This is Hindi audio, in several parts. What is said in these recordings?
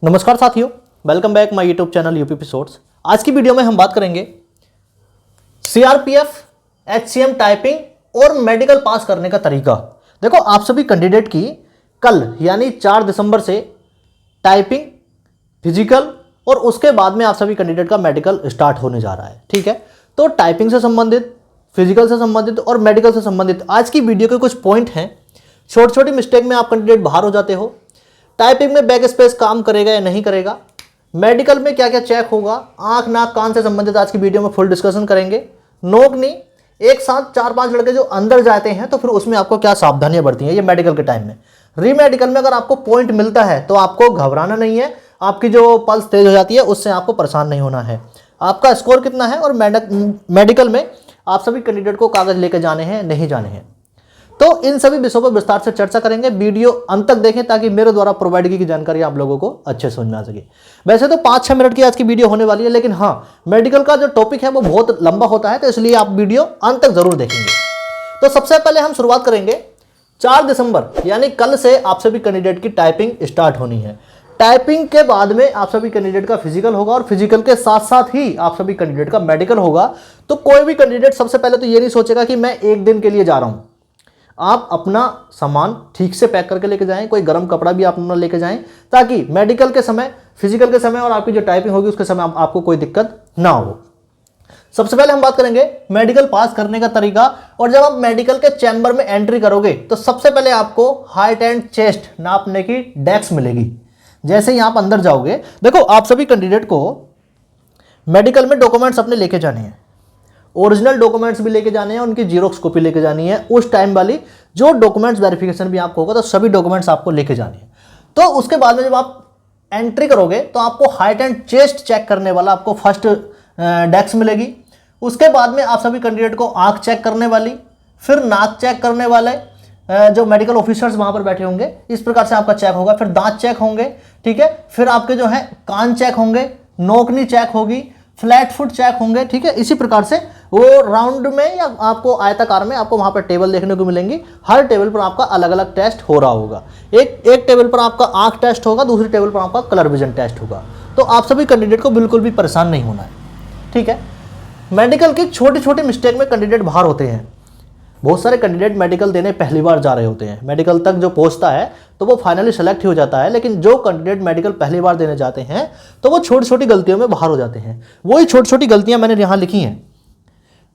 नमस्कार साथियों, welcome back my YouTube channel UPP source. आज की वीडियो में हम बात करेंगे सीआरपीएफ, एचसीएम टाइपिंग और मेडिकल पास करने का तरीका। देखो, आप सभी कैंडिडेट की कल यानी 4 दिसंबर से टाइपिंग, फिजिकल और उसके बाद में आप सभी कैंडिडेट का मेडिकल स्टार्ट होने जा रहा है। ठीक है, तो टाइपिंग से संबंधित, फिजिकल से संबंधित और मेडिकल से संबंधित आज की वीडियो के कुछ पॉइंट हैं। छोटी छोटी मिस्टेक में आप कैंडिडेट बाहर हो जाते हो। टाइपिंग में बैक स्पेस काम करेगा या नहीं करेगा, मेडिकल में क्या क्या चेक होगा, आंख नाक कान से संबंधित आज की वीडियो में फुल डिस्कशन करेंगे। नोक नी एक साथ 4-5 लड़के जो अंदर जाते हैं तो फिर उसमें आपको क्या सावधानियां बरती हैं ये मेडिकल के टाइम में। री मेडिकल में अगर आपको पॉइंट मिलता है तो आपको घबराना नहीं है, आपकी जो पल्स तेज हो जाती है उससे आपको परेशान नहीं होना है। आपका स्कोर कितना है और मेडिकल में आप सभी कैंडिडेट को कागज लेके जाने हैं नहीं जाने हैं, तो इन सभी विषयों पर विस्तार से चर्चा करेंगे। वीडियो अंत तक देखें ताकि मेरे द्वारा प्रोवाइड की जानकारी आप लोगों को अच्छे समझ में आ सके। वैसे तो 5-6 मिनट की आज की वीडियो होने वाली है, लेकिन हाँ, मेडिकल का जो टॉपिक है वो बहुत लंबा होता है, तो इसलिए आप वीडियो अंत तक जरूर देखेंगे। तो सबसे पहले हम शुरुआत करेंगे 4 दिसंबर यानी कल से आप सभी कैंडिडेट की टाइपिंग स्टार्ट होनी है। टाइपिंग के बाद में आप सभी कैंडिडेट का फिजिकल होगा और फिजिकल के साथ साथ ही आप सभी कैंडिडेट का मेडिकल होगा। तो कोई भी कैंडिडेट सबसे पहले तो ये नहीं सोचेगा कि मैं एक दिन के लिए जा रहा हूं। आप अपना सामान ठीक से पैक करके लेके जाएं, कोई गर्म कपड़ा भी आप अपना लेके जाएं ताकि मेडिकल के समय, फिजिकल के समय और आपकी जो टाइपिंग होगी उसके समय आपको कोई दिक्कत ना हो। सबसे पहले हम बात करेंगे मेडिकल पास करने का तरीका। और जब आप मेडिकल के चैम्बर में एंट्री करोगे तो सबसे पहले आपको हाइट एंड चेस्ट नापने की डेस्क मिलेगी। जैसे ही आप अंदर जाओगे, देखो आप सभी कैंडिडेट को मेडिकल में डॉक्यूमेंट्स अपने लेके जाने हैं, ओरिजिनल डॉक्यूमेंट्स भी लेके जाने हैं, उनकी जीरोक्स कॉपी लेके जानी है। उस टाइम वाली जो डॉक्यूमेंट्स वेरिफिकेशन भी आपको होगा तो सभी डॉक्यूमेंट्स आपको लेके जाने हैं। तो उसके बाद में जब आप एंट्री करोगे तो आपको हाइट एंड चेस्ट चेक करने वाला आपको फर्स्ट डेस्क मिलेगी। उसके बाद में आप सभी कैंडिडेट को आंख चेक करने वाली, फिर नाक चेक करने वाले जो मेडिकल ऑफिसर्स वहां पर बैठे होंगे, इस प्रकार से आपका चेक होगा। फिर दांत चेक होंगे, ठीक है, फिर आपके जो है कान चेक होंगे, नोकनी चेक होगी, फ्लैट फुट चेक होंगे, ठीक है। इसी प्रकार से वो राउंड में या आपको आयताकार में आपको वहां पर टेबल देखने को मिलेंगी। हर टेबल पर आपका अलग अलग टेस्ट हो रहा होगा। एक टेबल पर आपका आंख टेस्ट होगा, दूसरी टेबल पर आपका कलर विजन टेस्ट होगा। तो आप सभी कैंडिडेट को बिल्कुल भी परेशान नहीं होना है, ठीक है। मेडिकल की छोटी छोटी मिस्टेक में कैंडिडेट बाहर होते हैं। बहुत सारे कैंडिडेट मेडिकल देने पहली बार जा रहे होते हैं, मेडिकल तक जो पहुंचता है तो वो फाइनली सेलेक्ट हो जाता है, लेकिन जो कैंडिडेट मेडिकल पहली बार देने जाते हैं तो वो छोटी छोटी गलतियों में बाहर हो जाते हैं। वही छोटी छोटी गलतियां मैंने यहाँ लिखी हैं: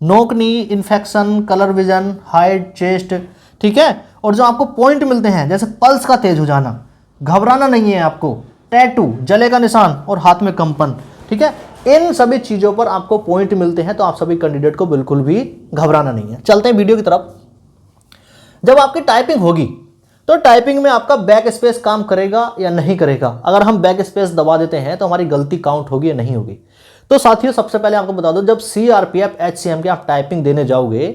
knock knee, infection, colour vision, height, chest, ठीक है। और जो आपको पॉइंट मिलते हैं जैसे पल्स का तेज हो जाना, घबराना नहीं है आपको, टैटू, जले का निशान और हाथ में कंपन, ठीक है, इन सभी चीजों पर आपको पॉइंट मिलते हैं। तो आप सभी कैंडिडेट को बिल्कुल भी घबराना नहीं है। चलते हैं वीडियो की तरफ। जब आपकी टाइपिंग होगी तो टाइपिंग में आपका बैक स्पेस काम करेगा या नहीं करेगा। अगर हम बैक स्पेस दबा देते हैं तो हमारी गलती काउंट होगी या नहीं होगी। तो साथियों, सबसे पहले आपको बता दो, जब सीआरपीएफ, एचसीएम की आप टाइपिंग देने जाओगे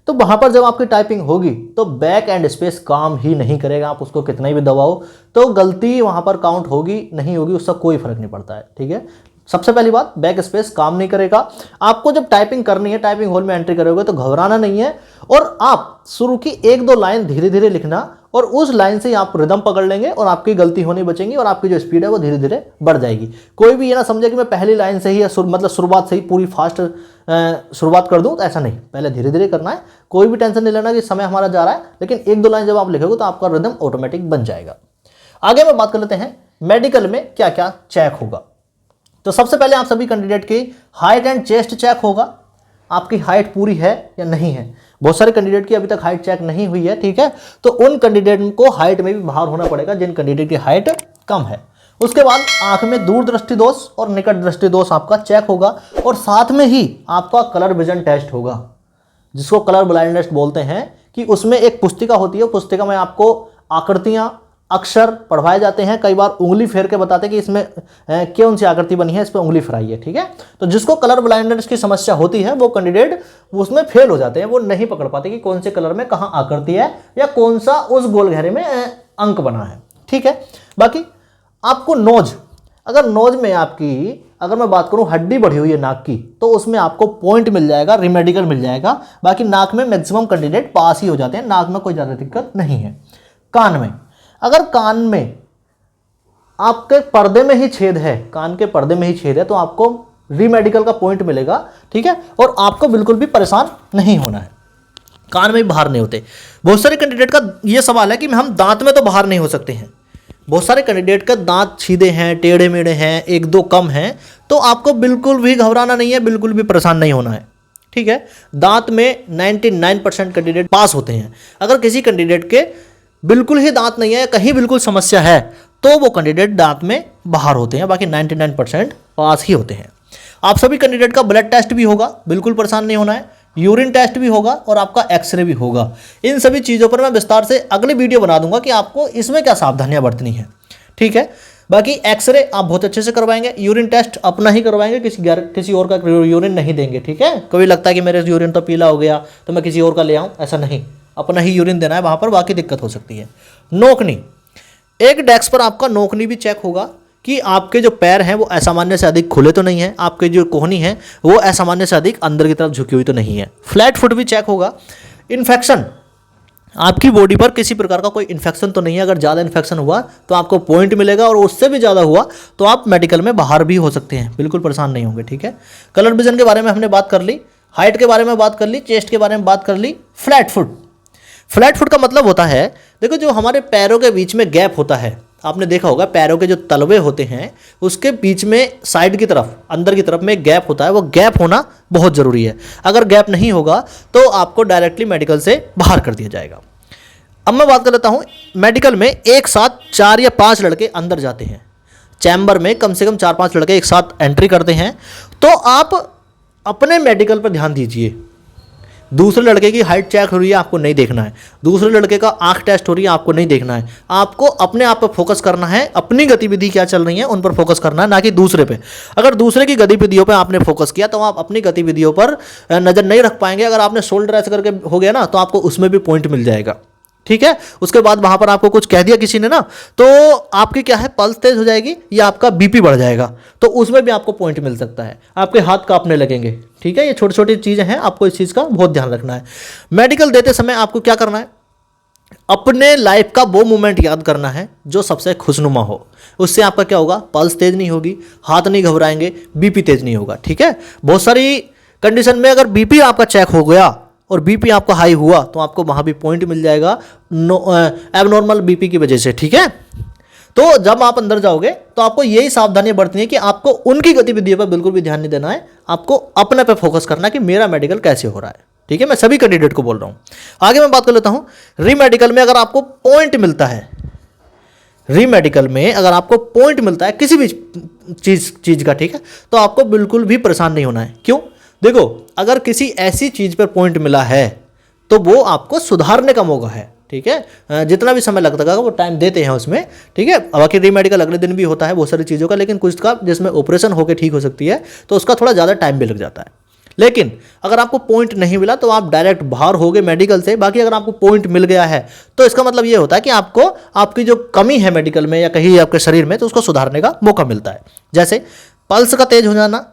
तो वहां पर जब आपकी टाइपिंग होगी तो बैक एंड स्पेस काम ही नहीं करेगा। आप उसको कितना ही भी दबाओ तो गलती वहां पर काउंट होगी नहीं होगी, उसका कोई फर्क नहीं पड़ता है, ठीक है। सबसे पहली बात, बैक स्पेस काम नहीं करेगा। आपको जब टाइपिंग करनी है, टाइपिंग हॉल में एंट्री करोगे तो घबराना नहीं है, और आप शुरू की 1-2 लाइन धीरे धीरे लिखना और उस लाइन से ही आप रिदम पकड़ लेंगे और आपकी गलती होनी बचेंगी और आपकी जो स्पीड है वो धीरे धीरे बढ़ जाएगी। कोई भी ये ना समझे कि मैं पहली लाइन से ही मतलब शुरुआत से ही पूरी फास्ट शुरुआत कर दूं, तो ऐसा नहीं, पहले धीरे धीरे करना है। कोई भी टेंशन नहीं लेना कि समय हमारा जा रहा है, लेकिन 1-2 लाइन जब आप लिखोगे तो आपका रिदम ऑटोमेटिक बन जाएगा। आगे मैं बात कर लेते हैं मेडिकल में क्या क्या चेक होगा। तो सबसे पहले आप सभी कैंडिडेट की हाइट एंड चेस्ट चेक होगा। आपकी हाइट पूरी है या नहीं है। बहुत सारे कैंडिडेट की अभी तक हाइट चेक नहीं हुई है, ठीक है, तो उन कैंडिडेट को हाइट में भी बाहर होना पड़ेगा जिन कैंडिडेट की हाइट कम है। उसके बाद आंख में दूर दृष्टि दोष और निकट दृष्टि दोष आपका चेक होगा, और साथ में ही आपका कलर विजन टेस्ट होगा, जिसको कलर ब्लाइंडनेस बोलते हैं। कि उसमें एक पुस्तिका होती है, पुस्तिका में आपको आकृतियां, अक्षर पढ़वाए जाते हैं। कई बार उंगली फेर के बताते हैं कि इसमें कौन सी आकृति बनी है, इस पर उंगली फराई है, ठीक है। तो जिसको कलर ब्लाइंडनेस की समस्या होती है वो कैंडिडेट उसमें फेल हो जाते हैं, वो नहीं पकड़ पाते कि कौन से कलर में कहाँ आकृति है या कौन सा उस गोल घेरे में अंक बना है, ठीक है। बाकी आपको नोज, अगर नोज में आपकी, अगर मैं बात करूं हड्डी बढ़ी हुई है नाक की, तो उसमें आपको पॉइंट मिल जाएगा, रिमेडिकल मिल जाएगा। बाकी नाक में मैक्सिमम कैंडिडेट पास ही हो जाते हैं, नाक में कोई ज़्यादा दिक्कत नहीं है। कान में, अगर कान में आपके पर्दे में ही छेद है, कान के पर्दे में ही छेद है, तो आपको रीमेडिकल का पॉइंट मिलेगा, ठीक है। और आपको बिल्कुल भी परेशान नहीं होना है, कान में भी बाहर नहीं होते। बहुत सारे कैंडिडेट का ये सवाल है कि हम दांत में तो बाहर नहीं हो सकते हैं। बहुत सारे कैंडिडेट का दांत सीधे हैं, टेढ़े मेढ़े हैं, एक दो कम हैं, तो आपको बिल्कुल भी घबराना नहीं है, बिल्कुल भी परेशान नहीं होना है, ठीक है। दांत में 99% कैंडिडेट पास होते हैं। अगर किसी कैंडिडेट के बिल्कुल ही दांत नहीं है, कहीं बिल्कुल समस्या है, तो वो कैंडिडेट दांत में बाहर होते हैं, बाकी 99% पास ही होते हैं। आप सभी कैंडिडेट का ब्लड टेस्ट भी होगा, बिल्कुल परेशान नहीं होना है, यूरिन टेस्ट भी होगा और आपका एक्सरे भी होगा। इन सभी चीज़ों पर मैं विस्तार से अगली वीडियो बना दूंगा कि आपको इसमें क्या सावधानियां बरतनी है, ठीक है। बाकी एक्सरे आप बहुत अच्छे से करवाएंगे, यूरिन टेस्ट अपना ही करवाएंगे, किसी और का यूरिन नहीं देंगे, ठीक है। कभी लगता है कि मेरे यूरिन तो पीला हो गया तो मैं किसी और का ले आऊँ, ऐसा नहीं, अपना ही यूरिन देना है वहाँ पर, बाकी दिक्कत हो सकती है। नोकनी, एक डेस्क पर आपका नोकनी भी चेक होगा कि आपके जो पैर हैं वो असामान्य से अधिक खुले तो नहीं है, आपके जो कोहनी है वो असामान्य से अधिक अंदर की तरफ झुकी हुई तो नहीं है। फ्लैट फुट भी चेक होगा। इन्फेक्शन, आपकी बॉडी पर किसी प्रकार का कोई इन्फेक्शन तो नहीं है। अगर ज़्यादा इन्फेक्शन हुआ तो आपको पॉइंट मिलेगा, और उससे भी ज़्यादा हुआ तो आप मेडिकल में बाहर भी हो सकते हैं, बिल्कुल परेशान नहीं होंगे, ठीक है। कलर विजन के बारे में हमने बात कर ली, हाइट के बारे में बात कर ली, चेस्ट के बारे में बात कर ली। फ्लैट फुट, फ्लैट फुट का मतलब होता है, देखो जो हमारे पैरों के बीच में गैप होता है, आपने देखा होगा पैरों के जो तलवे होते हैं उसके बीच में साइड की तरफ, अंदर की तरफ में गैप होता है, वो गैप होना बहुत ज़रूरी है। अगर गैप नहीं होगा तो आपको डायरेक्टली मेडिकल से बाहर कर दिया जाएगा। अब मैं बात कर लेता हूँ, मेडिकल में एक साथ 4 या 5 लड़के अंदर जाते हैं, चैम्बर में कम से कम 4-5 लड़के एक साथ एंट्री करते हैं, तो आप अपने मेडिकल पर ध्यान दीजिए। दूसरे लड़के की हाइट चेक हो रही है, आपको नहीं देखना है। दूसरे लड़के का आंख टेस्ट हो रही है, आपको नहीं देखना है। आपको अपने आप पर फोकस करना है, अपनी गतिविधि क्या चल रही है उन पर फोकस करना है, ना कि दूसरे पे। अगर दूसरे की गतिविधियों पे आपने फोकस किया तो आप अपनी गतिविधियों पर नज़र नहीं रख पाएंगे। अगर आपने शोल्डर ऐसे करके हो गया ना तो आपको उसमें भी पॉइंट मिल जाएगा, ठीक है। उसके बाद वहां पर आपको कुछ कह दिया किसी ने ना, तो आपकी क्या है, पल्स तेज हो जाएगी या आपका बीपी बढ़ जाएगा, तो उसमें भी आपको पॉइंट मिल सकता है, आपके हाथ कांपने लगेंगे, ठीक है। ये छोटी छोटी चीज़ें हैं, आपको इस चीज़ का बहुत ध्यान रखना है। मेडिकल देते समय आपको क्या करना है, अपने लाइफ का वो मोमेंट याद करना है जो सबसे खुशनुमा हो। उससे आपका क्या होगा, पल्स तेज नहीं होगी, हाथ नहीं घबराएंगे, बीपी तेज नहीं होगा, ठीक है। बहुत सारी कंडीशन में अगर बीपी आपका चेक हो गया और बीपी आपका हाई हुआ तो आपको वहाँ भी पॉइंट मिल जाएगा एबनॉर्मल बीपी की वजह से, ठीक है। तो जब आप अंदर जाओगे तो आपको यही सावधानियां बरतनी है कि आपको उनकी गतिविधियों पर बिल्कुल भी ध्यान नहीं देना है, आपको अपने पे फोकस करना है कि मेरा मेडिकल कैसे हो रहा है, ठीक है। मैं सभी कैंडिडेट को बोल रहा हूँ। आगे मैं बात कर लेता हूँ, रीमेडिकल में अगर आपको पॉइंट मिलता है, रीमेडिकल में अगर आपको पॉइंट मिलता है किसी भी चीज़ का, ठीक है, तो आपको बिल्कुल भी परेशान नहीं होना है। क्यों, देखो अगर किसी ऐसी चीज़ पर पॉइंट मिला है तो वो आपको सुधारने का मौका है, ठीक है। जितना भी समय लगता है वो टाइम देते हैं उसमें, ठीक है। बाकी रीमेडिकल अगले दिन भी होता है बहुत सारी चीज़ों का, लेकिन कुछ का जिसमें ऑपरेशन होकर ठीक हो सकती है तो उसका थोड़ा ज़्यादा टाइम भी लग जाता है। लेकिन अगर आपको पॉइंट नहीं मिला तो आप डायरेक्ट बाहर हो गए मेडिकल से। बाकी अगर आपको पॉइंट मिल गया है तो इसका मतलब ये होता है कि आपको आपकी जो कमी है मेडिकल में या कहीं आपके शरीर में, तो उसको सुधारने का मौका मिलता है। जैसे पल्स का तेज हो जाना,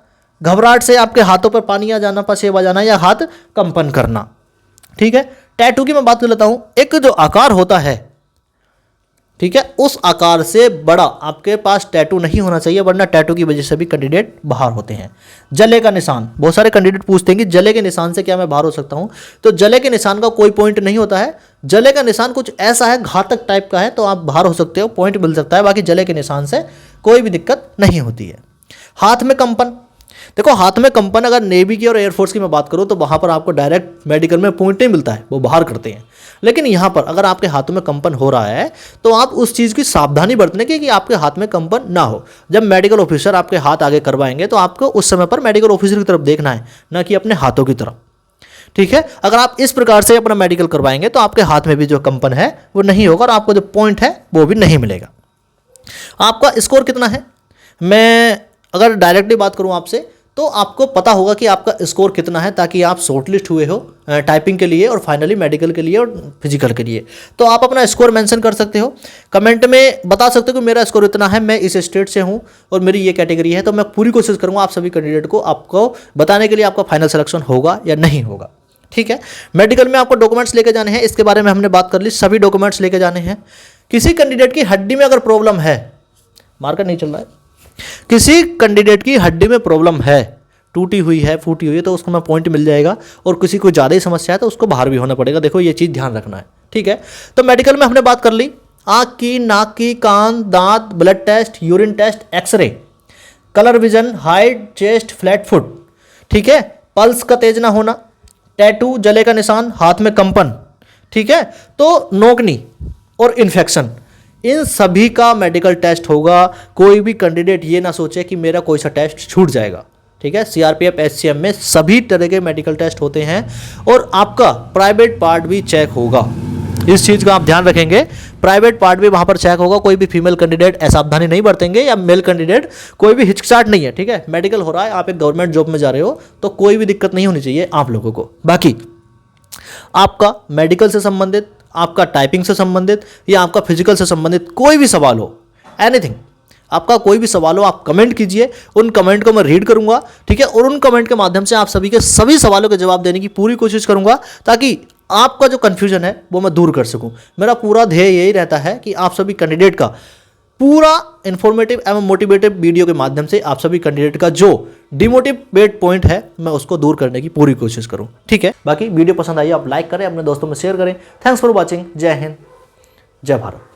घबराहट से आपके हाथों पर पानी आ जाना, पसीना आ जाना या हाथ कंपन करना, ठीक है। टैटू की मैं बात कर लेता हूं, एक जो आकार होता है, ठीक है, उस आकार से बड़ा आपके पास टैटू नहीं होना चाहिए, वरना टैटू की वजह से भी कैंडिडेट बाहर होते हैं। जले का निशान, बहुत सारे कैंडिडेट पूछते हैं कि जले के निशान से क्या मैं बाहर हो सकता हूं, तो जले के निशान का कोई पॉइंट नहीं होता है। जले का निशान कुछ ऐसा है, घातक टाइप का है, तो आप बाहर हो सकते हो, पॉइंट मिल सकता है। बाकी जले के निशान से कोई भी दिक्कत नहीं होती है। हाथ में कंपन, देखो हाथ में कंपन अगर नेवी की और एयरफोर्स की मैं बात करूं तो वहां पर आपको डायरेक्ट मेडिकल में पॉइंट नहीं मिलता है, वो बाहर करते हैं। लेकिन यहां पर अगर आपके हाथों में कंपन हो रहा है तो आप उस चीज़ की सावधानी बरतने की कि आपके हाथ में कंपन ना हो। जब मेडिकल ऑफिसर आपके हाथ आगे करवाएंगे तो आपको उस समय पर मेडिकल ऑफिसर की तरफ देखना है, ना कि अपने हाथों की तरफ, ठीक है। अगर आप इस प्रकार से अपना मेडिकल करवाएंगे तो आपके हाथ में भी जो कंपन है वो नहीं होगा और आपको जो पॉइंट है वो भी नहीं मिलेगा। आपका स्कोर कितना है, मैं अगर डायरेक्टली बात करूं आपसे तो आपको पता होगा कि आपका स्कोर कितना है, ताकि आप शॉर्टलिस्ट हुए हो टाइपिंग के लिए और फाइनली मेडिकल के लिए और फिजिकल के लिए। तो आप अपना स्कोर मेंशन कर सकते हो, कमेंट में बता सकते हो कि मेरा स्कोर इतना है, मैं इस स्टेट से हूं और मेरी ये कैटेगरी है। तो मैं पूरी कोशिश करूंगा आप सभी कैंडिडेट को आपको बताने के लिए आपका फाइनल सिलेक्शन होगा या नहीं होगा, ठीक है। मेडिकल में आपको डॉक्यूमेंट्स लेके जाने हैं, इसके बारे में हमने बात कर ली, सभी डॉक्यूमेंट्स लेके जाने हैं। किसी कैंडिडेट की हड्डी में अगर प्रॉब्लम है, मार्कर नहीं चल रहा है। किसी कैंडिडेट की हड्डी में प्रॉब्लम है, टूटी हुई है, फूटी हुई है, तो उसको मैं पॉइंट मिल जाएगा, और किसी को ज़्यादा ही समस्या है तो उसको बाहर भी होना पड़ेगा। देखो ये चीज़ ध्यान रखना है, ठीक है। तो मेडिकल में हमने बात कर ली आँख की, नाक की, कान, दांत, blood test, urine test, x-ray, colour vision, height, chest, flat foot, ठीक है, पल्स का तेज ना होना, टैटू, जले का निशान, हाथ में कंपन, ठीक है, तो नोकनी और इन्फेक्शन, इन सभी का मेडिकल टेस्ट होगा। कोई भी कैंडिडेट ये ना सोचे कि मेरा कोई सा टेस्ट छूट जाएगा, ठीक है। सीआरपीएफ एचसीएम में सभी तरह के मेडिकल टेस्ट होते हैं, और आपका प्राइवेट पार्ट भी चेक होगा। इस चीज़ का आप ध्यान रखेंगे, प्राइवेट पार्ट भी वहाँ पर चेक होगा। कोई भी फीमेल कैंडिडेट असावधानी नहीं बरतेंगे, या मेल कैंडिडेट कोई भी हिचकिचाहट नहीं है, ठीक है। मेडिकल हो रहा है, आप एक गवर्नमेंट जॉब में जा रहे हो, तो कोई भी दिक्कत नहीं होनी चाहिए आप लोगों को। बाकी आपका मेडिकल से संबंधित, आपका टाइपिंग से संबंधित, या आपका फिजिकल से संबंधित कोई भी सवाल हो, एनीथिंग, आपका कोई भी सवाल हो, आप कमेंट कीजिए, उन कमेंट को मैं रीड करूंगा, ठीक है, और उन कमेंट के माध्यम से आप सभी के सभी सवालों के जवाब देने की पूरी कोशिश करूंगा, ताकि आपका जो कन्फ्यूजन है वो मैं दूर कर सकूं। मेरा पूरा ध्येय यही रहता है कि आप सभी कैंडिडेट का पूरा इंफॉर्मेटिव एवं मोटिवेटिव वीडियो के माध्यम से आप सभी कैंडिडेट का जो डिमोटिवेट पॉइंट है मैं उसको दूर करने की पूरी कोशिश करूं, ठीक है। बाकी वीडियो पसंद आई आप लाइक करें, अपने दोस्तों में शेयर करें। Thanks for watching. जय हिंद, जय भारत।